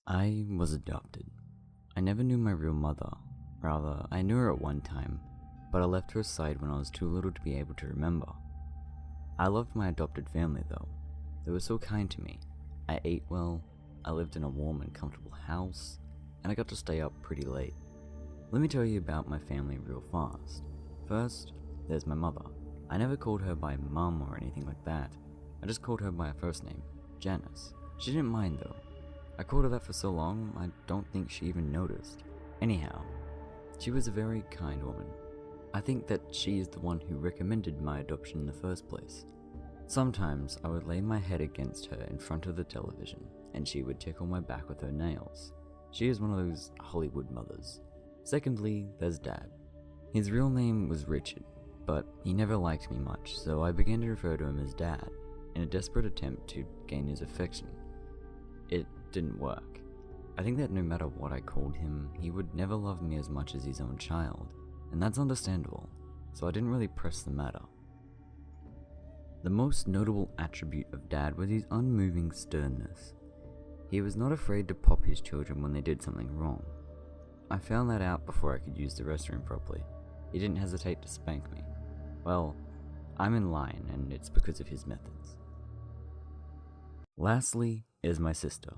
I was adopted. I never knew my real mother. Rather, I knew her at one time, but I left her side when I was too little to be able to remember. I loved my adopted family though. They were so kind to me. I ate well, I lived in a warm and comfortable house, and I got to stay up pretty late. Let me tell you about my family real fast. First, there's my mother. I never called her by mum or anything like that. I just called her by her first name, Janice. She didn't mind though. I called her that for so long, I don't think she even noticed. Anyhow, she was a very kind woman. I think that she is the one who recommended my adoption in the first place. Sometimes I would lay my head against her in front of the television, and she would tickle my back with her nails. She is one of those Hollywood mothers. Secondly, there's Dad. His real name was Richard, but he never liked me much, so I began to refer to him as Dad, in a desperate attempt to gain his affection. It didn't work. I think that no matter what I called him, he would never love me as much as his own child, and that's understandable, so I didn't really press the matter. The most notable attribute of Dad was his unmoving sternness. He was not afraid to pop his children when they did something wrong. I found that out before I could use the restroom properly. He didn't hesitate to spank me. Well, I'm in line, and it's because of his methods. Lastly is my sister.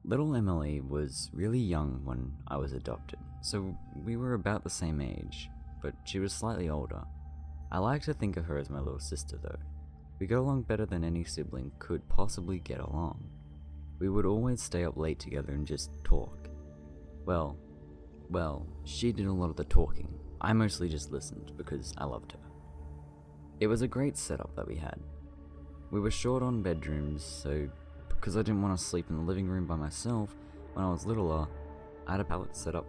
Little Emily was really young when I was adopted, so we were about the same age, but she was slightly older. I like to think of her as my little sister though. We got along better than any sibling could possibly get along. We would always stay up late together and just talk. Well, she did a lot of the talking. I mostly just listened because I loved her. It was a great setup that we had. We were short on bedrooms, so because I didn't want to sleep in the living room by myself when I was littler, I had a pallet set up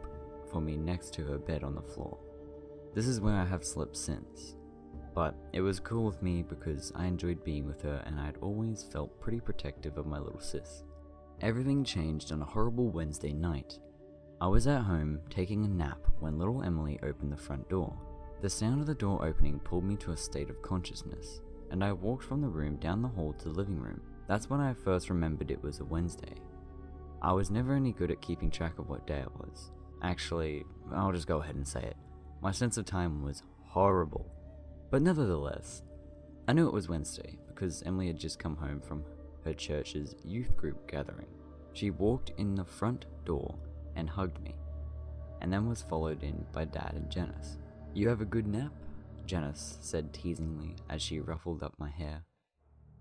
for me next to her bed on the floor. This is where I have slept since, but it was cool with me because I enjoyed being with her and I had always felt pretty protective of my little sis. Everything changed on a horrible Wednesday night. I was at home taking a nap when little Emily opened the front door. The sound of the door opening pulled me to a state of consciousness, and I walked from the room down the hall to the living room. That's when I first remembered it was a Wednesday. I was never any good at keeping track of what day it was. Actually, I'll just go ahead and say it. My sense of time was horrible. But nevertheless, I knew it was Wednesday because Emily had just come home from her church's youth group gathering. She walked in the front door and hugged me, and then was followed in by Dad and Janice. "You have a good nap?" Janice said teasingly as she ruffled up my hair.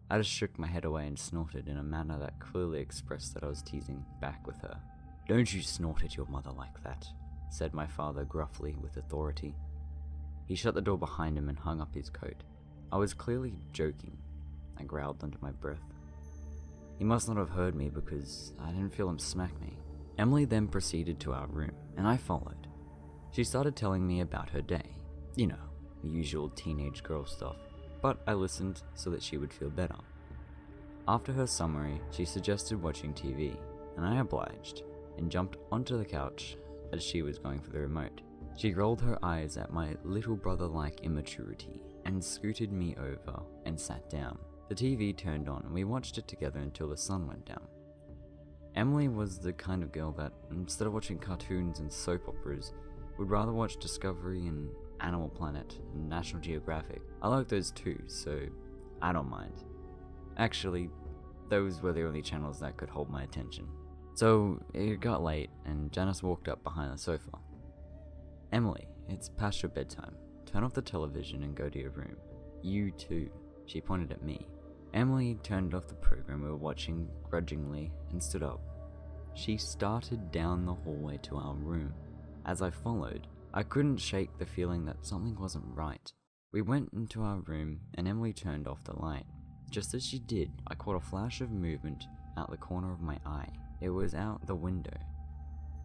I just shook my head away and snorted in a manner that clearly expressed that I was teasing back with her. "Don't you snort at your mother like that," said my father gruffly with authority. He shut the door behind him and hung up his coat. I was clearly joking. I growled under my breath. He must not have heard me because I didn't feel him smack me. Emily then proceeded to our room, and I followed. She started telling me about her day. You know, the usual teenage girl stuff. But I listened so that she would feel better. After her summary, she suggested watching TV, and I obliged, and jumped onto the couch as she was going for the remote. She rolled her eyes at my little brother-like immaturity, and scooted me over and sat down. The TV turned on, and we watched it together until the sun went down. Emily was the kind of girl that, instead of watching cartoons and soap operas, would rather watch Discovery and Animal Planet and National Geographic. I like those too, so I don't mind. Actually, those were the only channels that could hold my attention. So it got late and Janice walked up behind the sofa. "Emily, it's past your bedtime. Turn off the television and go to your room." "You too," she pointed at me. Emily turned off the program we were watching grudgingly and stood up. She started down the hallway to our room. As I followed, I couldn't shake the feeling that something wasn't right. We went into our room and Emily turned off the light. Just as she did, I caught a flash of movement out the corner of my eye. It was out the window.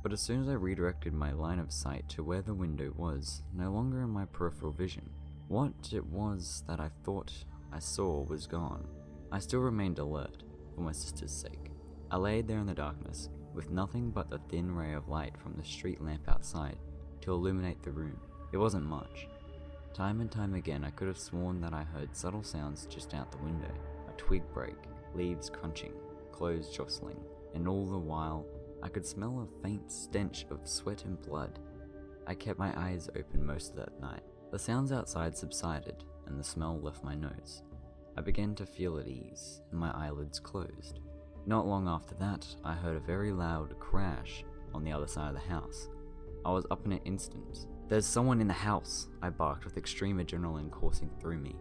But as soon as I redirected my line of sight to where the window was, no longer in my peripheral vision, what it was that I thought I saw was gone. I still remained alert, for my sister's sake. I laid there in the darkness, with nothing but the thin ray of light from the street lamp outside to illuminate the room. It wasn't much. Time and time again I could have sworn that I heard subtle sounds just out the window. A twig break, leaves crunching, clothes jostling, and all the while I could smell a faint stench of sweat and blood. I kept my eyes open most of that night. The sounds outside subsided, and the smell left my nose. I began to feel at ease, and my eyelids closed. Not long after that, I heard a very loud crash on the other side of the house. I was up in an instant. "There's someone in the house," I barked with extreme adrenaline coursing through me.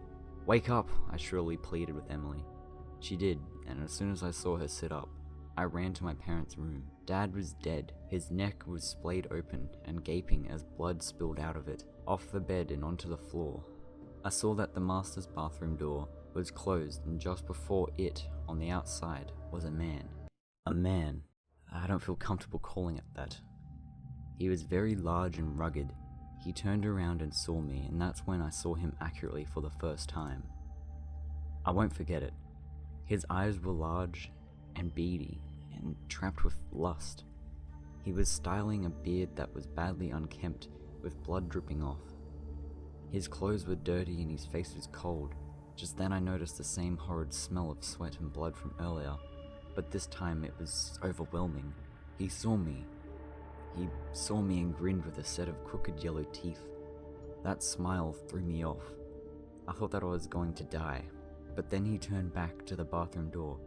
"Wake up," I shrilly pleaded with Emily. She did, and as soon as I saw her sit up, I ran to my parents' room. Dad was dead. His neck was splayed open and gaping as blood spilled out of it, off the bed and onto the floor. I saw that the master's bathroom door was closed, and just before it, on the outside, was a man. A man. I don't feel comfortable calling it that. He was very large and rugged. He turned around and saw me, and that's when I saw him accurately for the first time. I won't forget it. His eyes were large and beady and trapped with lust. He was styling a beard that was badly unkempt, with blood dripping off. His clothes were dirty and his face was cold. Just then I noticed the same horrid smell of sweat and blood from earlier, but this time it was overwhelming. He saw me. He saw me and grinned with a set of crooked yellow teeth. That smile threw me off. I thought that I was going to die, but then he turned back to the bathroom door,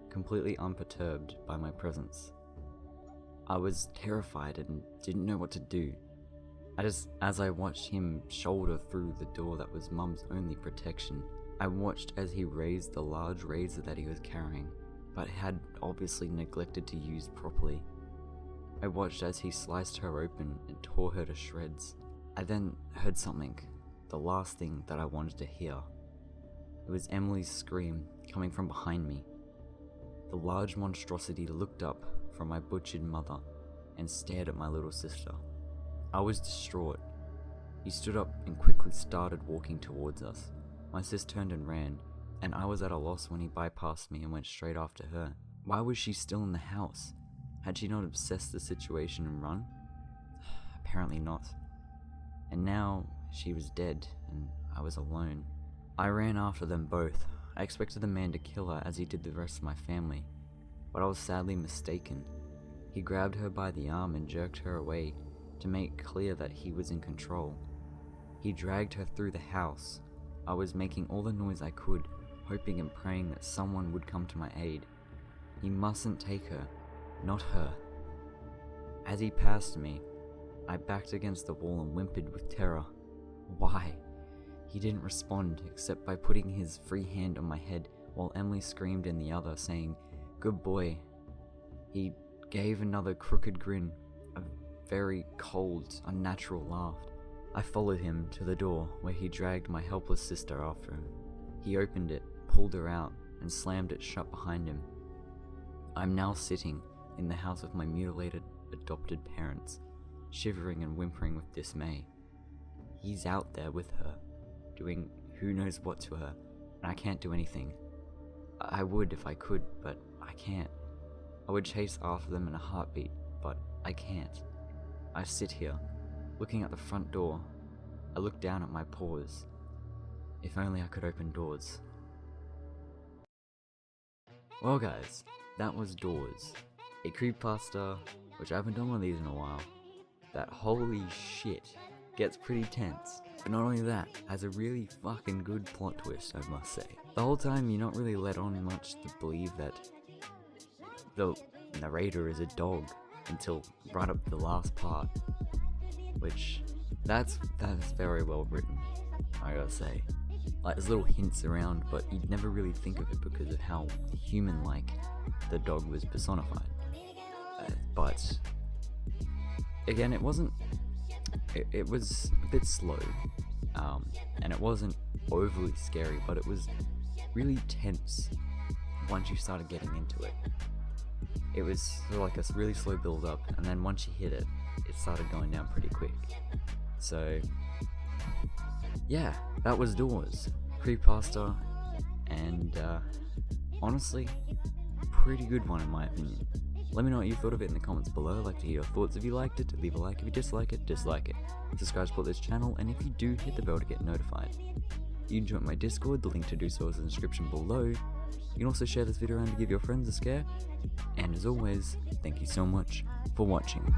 completely unperturbed by my presence. I was terrified and didn't know what to do. As I watched him shoulder through the door that was Mum's only protection, I watched as he raised the large razor that he was carrying, but had obviously neglected to use properly. I watched as he sliced her open and tore her to shreds. I then heard something, the last thing that I wanted to hear. It was Emily's scream coming from behind me. The large monstrosity looked up from my butchered mother and stared at my little sister. I was distraught. He stood up and quickly started walking towards us. My sis turned and ran, and I was at a loss when he bypassed me and went straight after her. Why was she still in the house? Had she not obsessed the situation and run? Apparently not. And now she was dead, and I was alone. I ran after them both. I expected the man to kill her as he did the rest of my family, but I was sadly mistaken. He grabbed her by the arm and jerked her away to make clear that he was in control. He dragged her through the house. I was making all the noise I could, hoping and praying that someone would come to my aid. He mustn't take her, not her. As he passed me, I backed against the wall and whimpered with terror. Why? He didn't respond except by putting his free hand on my head while Emily screamed in the other, saying, "Good boy." He gave another crooked grin, a very cold, unnatural laugh. I followed him to the door where he dragged my helpless sister after him. He opened it, pulled her out, and slammed it shut behind him. I'm now sitting in the house of my mutilated adopted parents, shivering and whimpering with dismay. He's out there with her, doing who knows what to her, and I can't do anything. I would if I could, but I can't. I would chase after them in a heartbeat, but I can't. I sit here, looking at the front door. I look down at my paws. If only I could open doors. Well guys, that was Doors, a creepypasta, which I haven't done one of these in a while, that holy shit gets pretty tense. But not only that, has a really fucking good plot twist, I must say. The whole time you're not really let on much to believe that the narrator is a dog until right up to the last part, which that's very well written, I gotta say. Like, there's little hints around, but you'd never really think of it because of how human-like the dog was personified. But again, it wasn't. It was a bit slow, and it wasn't overly scary, but it was really tense once you started getting into it. It was sort of like a really slow build up, and then once you hit it, it started going down pretty quick. So yeah, that was Doors, creepypasta, and honestly, pretty good one in my opinion. Let me know what you thought of it in the comments below. I'd like to hear your thoughts. If you liked it, leave a like. If you dislike it, dislike it. Subscribe to support this channel, and if you do, hit the bell to get notified. You can join my Discord, the link to do so is in the description below, You can also share this video around to give your friends a scare. And as always, thank you so much for watching.